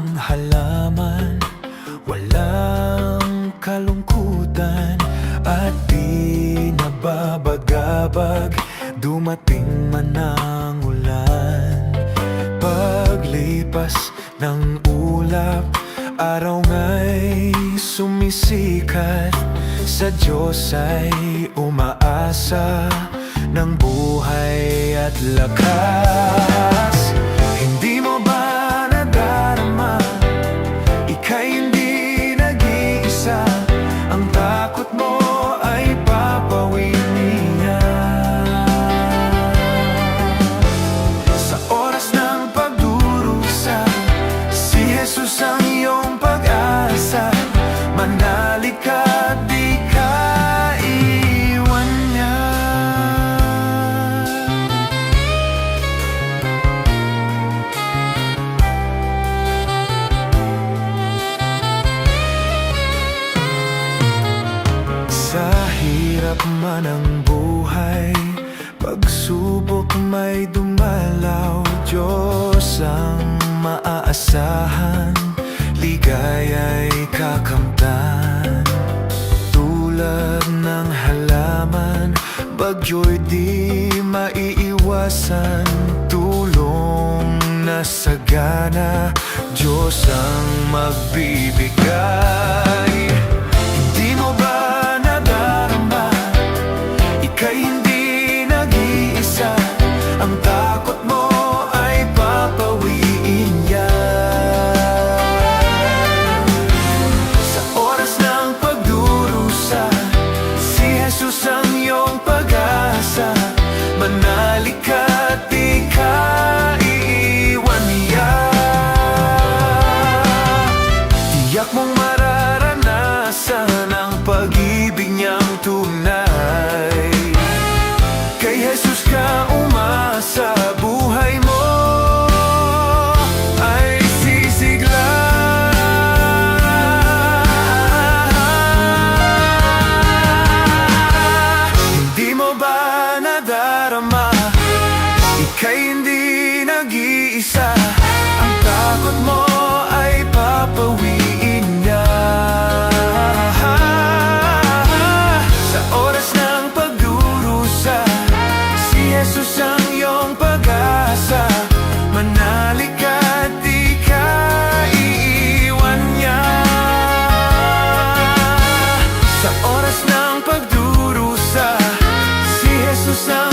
ang halaman, walang kalungkutan at di nababagabag. Dumating man ang ulan, paglipas ng ulap, araw nga'y sumisikat. Sa Diyos ay umaasa ng buhay at lakas. Hindi mo ba nadarama? Ika'y hindi nag-iisa. Ang takot mo ay papawin niya. Sa oras ng pagdurusa, si Jesus ang iyong pag-asa. Manalig ka, di ka iwan niya. Sa hirap man ang buhay, pagsubok may dumalaw, Diyos ang maaasahan, ligaya'y kakamtan. Tulad ng halaman, bagyo'y di maiiwasan. Tulong na sagana, Diyos ang magbibigay. Hindi mo ba nadarama? Ika'y hindi nag-iisa. Ang takot mo ay papawiin niya. Sa oras ng pagdurusa, si Jesus ang iyong pag-asa. Manalig ka, di ka iiwan niya. Tiyak mong mararanasan ang pag-ibig niyang tunay. Kay Jesus ka umasa, buhay mo ay sisigla. Hindi mo ba nadarama? Ika'y hindi nag-iisa. Ang takot mo ay papawiin niya. Sa oras ng pagdurusa, si Jesus ang iyong pag-asa. Manalig ka, di ka iiwan niya. Sa oras ng pagdurusa, si Jesus ang